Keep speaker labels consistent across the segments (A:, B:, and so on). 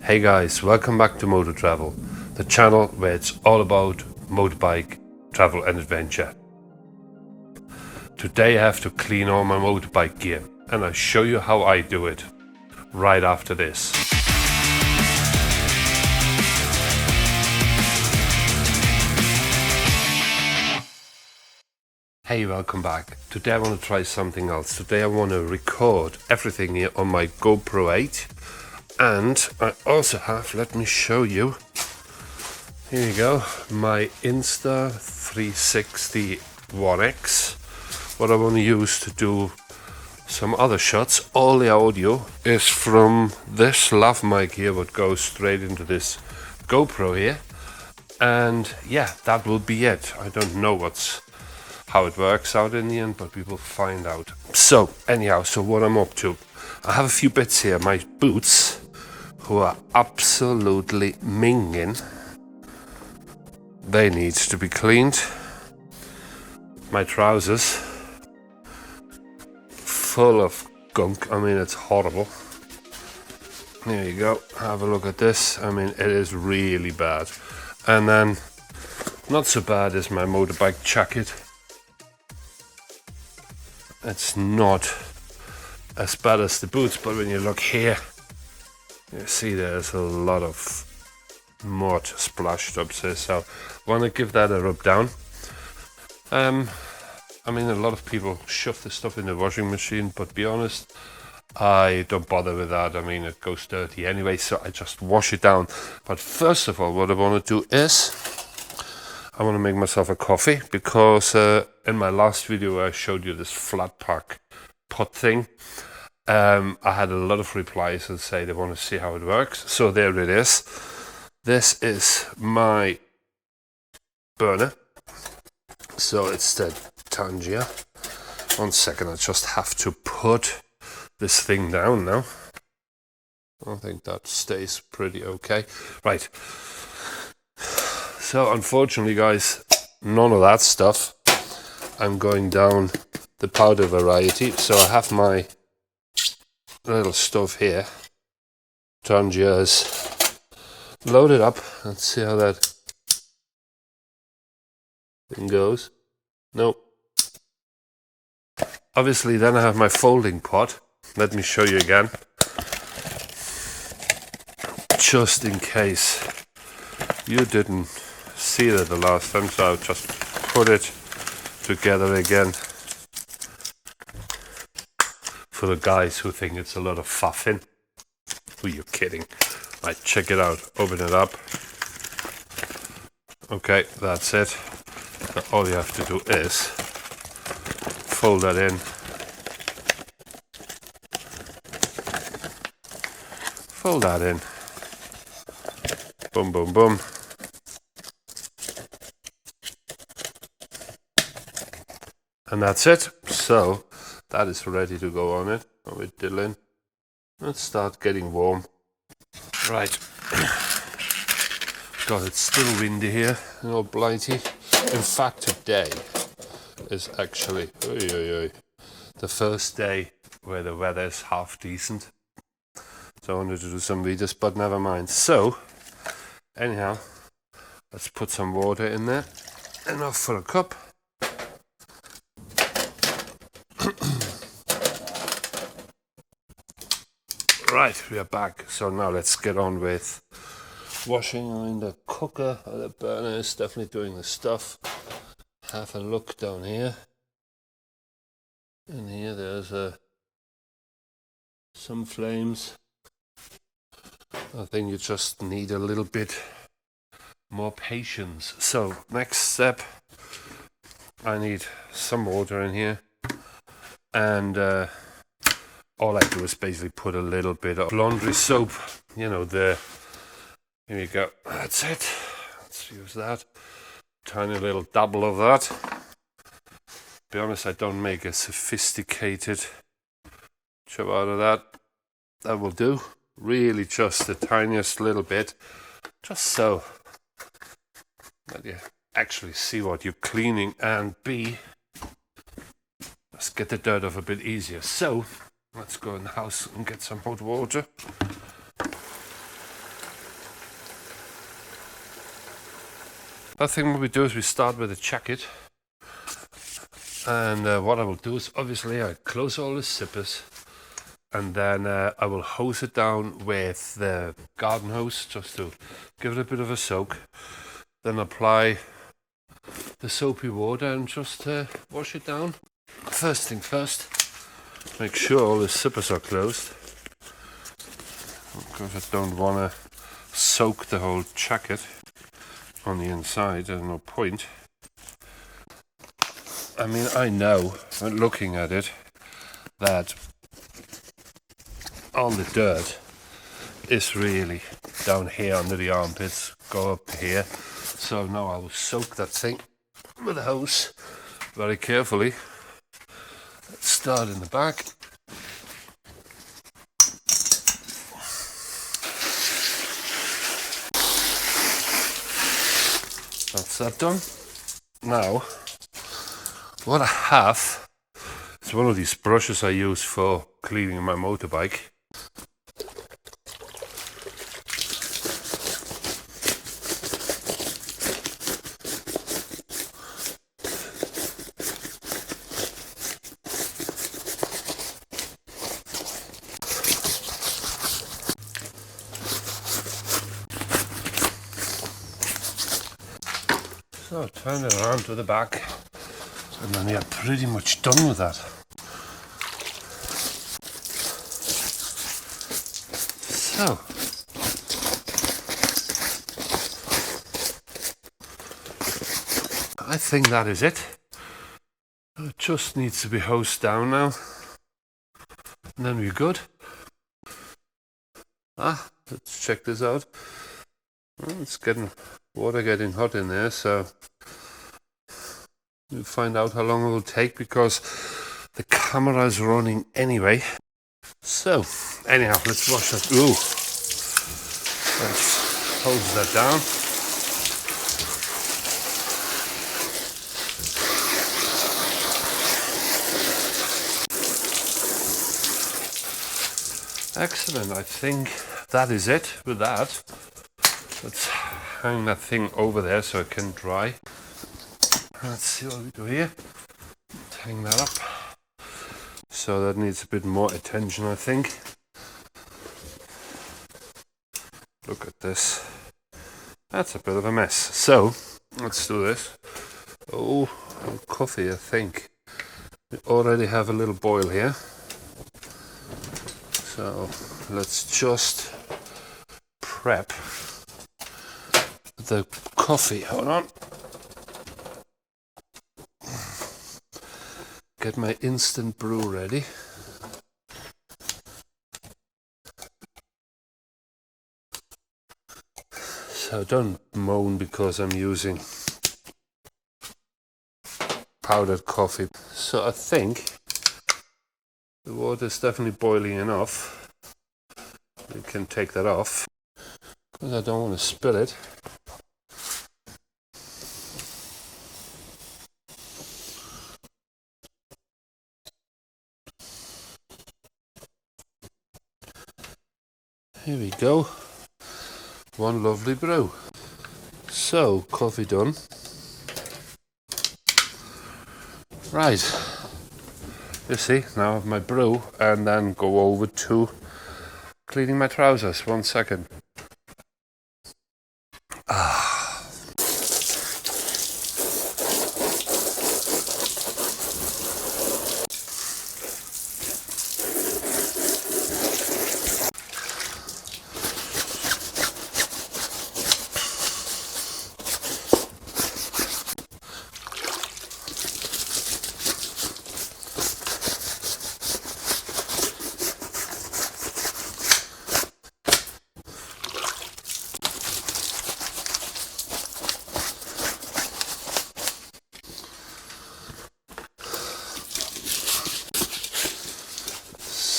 A: Hey guys, welcome back to Motor Travel, the channel where it's all about motorbike travel and adventure. Today I have to clean all my motorbike gear and I'll show you how I do it right after this. Hey, welcome back. Today I want to try something else. Today I want to record everything here on my Gopro 8. And I also have, let me show you, here you go, my Insta 360 1X. What I want to use to do some other shots. All the audio is from this lav mic here, what goes straight into this GoPro here. And yeah, that will be it. I don't know how it works out in the end, but we will find out. So anyhow, so what I'm up to, I have a few bits here. My boots, who are absolutely minging, they need to be cleaned. My trousers, full of gunk. I mean, it's horrible. There you go, have a look at this. I mean, it is really bad. And then not so bad is my motorbike jacket. It's not as bad as the boots, but when you look here, you see there's a lot of mud splashed up there, so I want to give that a rub down. I mean, a lot of people shove the stuff in the washing machine, but to be honest, I don't bother with that. I mean, it goes dirty anyway, so I just wash it down. But first of all, what I want to do is I want to make myself a coffee, because in my last video I showed you this flat pack pot thing. I had a lot of replies that say they want to see how it works. So there it is. This is my burner. So it's the Tangier. 1 second, I just have to put this thing down now. I think that stays pretty okay. Right. So unfortunately, guys, none of that stuff. I'm going down the powder variety. So I have my little stuff here. Tangier is loaded up. Let's see how that thing goes. Nope. Obviously, then I have my folding pot. Let me show you again, just in case you didn't see that the last time. So I'll just put it together again for the guys who think it's a lot of faffing. Who are you kidding? Right, check it out. Open it up. Okay, that's it. So all you have to do is fold that in. Fold that in. Boom, boom, boom. And that's it. So that is ready to go on it. With Dylan. Let's start getting warm. Right. God, it's still windy here, and all blighty. In fact, today is actually the first day where the weather is half decent. So I wanted to do some videos, but never mind. So, anyhow, let's put some water in there. Enough for a cup. Right, we are back. So now let's get on with washing. In the cooker or the burner is definitely doing the stuff. Have a look down here. In here there's some flames. I think you just need a little bit more patience. So next step, I need some water in here, and all I do is basically put a little bit of laundry soap, you know, here you go, that's it. Let's use that. Tiny little double of that. To be honest, I don't make a sophisticated job out of that. That will do. Really just the tiniest little bit, just so that you actually see what you're cleaning, and B, let's get the dirt off a bit easier. So let's go in the house and get some hot water. I think what we do is we start with the jacket. And what I will do is obviously I close all the zippers, and then I will hose it down with the garden hose just to give it a bit of a soak. Then apply the soapy water and just wash it down. First thing first, make sure all the zippers are closed, because I don't want to soak the whole jacket on the inside. There's no point. I mean, I know when looking at it that all the dirt is really down here under the armpits, go up here. So now I will soak that thing with a hose very carefully. Let's start in the back. That's that done. Now, what I have is one of these brushes I use for cleaning my motorbike. So turn it around to the back, and then you're pretty much done with that. So, I think that is it. It just needs to be hosed down now, and then we're good. Let's check this out. Well, it's water getting hot in there, so we'll find out how long it will take, because the camera is running anyway. So, anyhow, let's wash that. Ooh, let's hose that down. Excellent. I think that is it with that. Let's hang that thing over there so it can dry. Let's see what we do here. Let's hang that up. So that needs a bit more attention, I think. Look at this. That's a bit of a mess. So, let's do this. Oh, coffee, I think. We already have a little boil here. So, let's just prep the coffee. Hold on. Get my instant brew ready. So don't moan because I'm using powdered coffee. So I think the water is definitely boiling enough. We can take that off because I don't want to spill it. Here we go. One lovely brew. So, coffee done. Right. You see, now I have my brew, and then go over to cleaning my trousers. 1 second.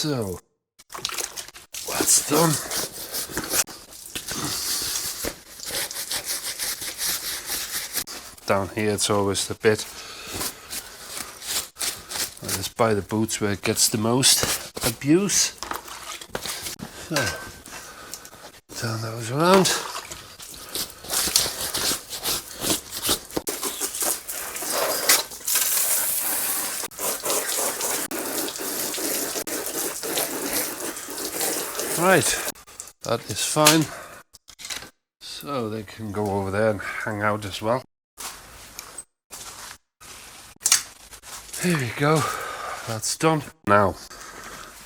A: So, that's done. Down here it's always the bit, it's by the boots where it gets the most abuse. So, turn those around. Right, that is fine. So they can go over there and hang out as well. Here we go, that's done. Now,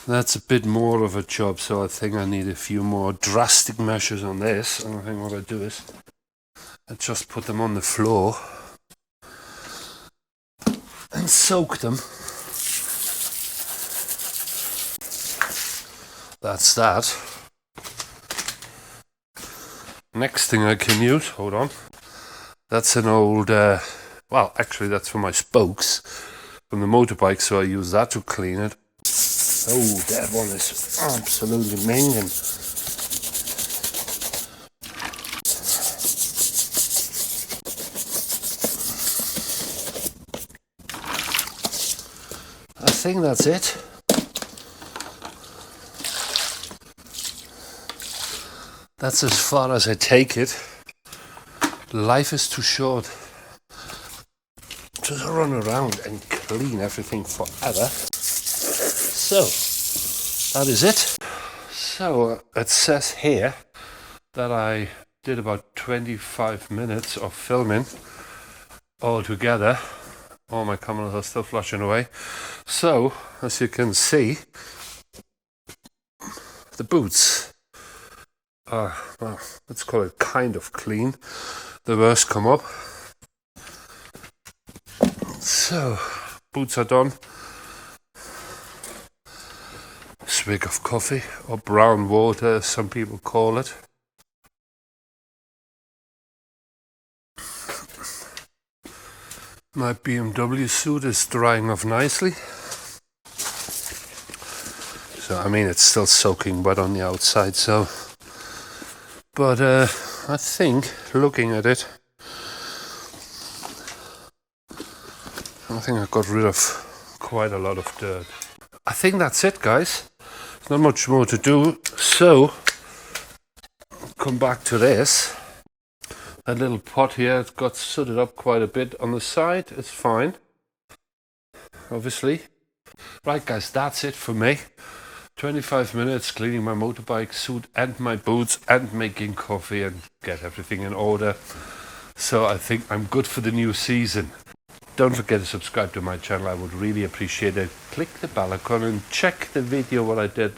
A: that's a bit more of a job, so I think I need a few more drastic measures on this. And I think what I do is I just put them on the floor and soak them. That's that. Next thing I can use, hold on, that's an old, well actually that's for my spokes from the motorbike, so I use that to clean it. Oh, that one is absolutely minging. I think that's it. That's as far as I take it. Life is too short to run around and clean everything forever. So, that is it. So, it says here that I did about 25 minutes of filming altogether. All my cameras are still flashing away. So, as you can see, the boots are, well, let's call it kind of clean. The worst come up. So, boots are done. Swig of coffee, or brown water as some people call it. My BMW suit is drying off nicely. So, I mean, it's still soaking wet on the outside, so. But I think, looking at it, I think I got rid of quite a lot of dirt. I think that's it, guys. There's not much more to do. So, come back to this. That little pot here, it's got sooted up quite a bit on the side. It's fine, obviously. Right, guys, that's it for me. 25 minutes cleaning my motorbike suit and my boots and making coffee and get everything in order. So I think I'm good for the new season. Don't forget to subscribe to my channel, I would really appreciate it. Click the bell icon and check the video what I did.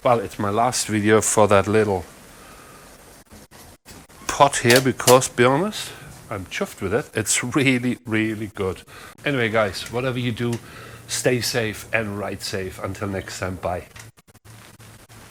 A: Well, it's my last video for that little pot here, because, to be honest, I'm chuffed with it. It's really, really good. Anyway, guys, whatever you do, stay safe and ride safe. Until next time, bye.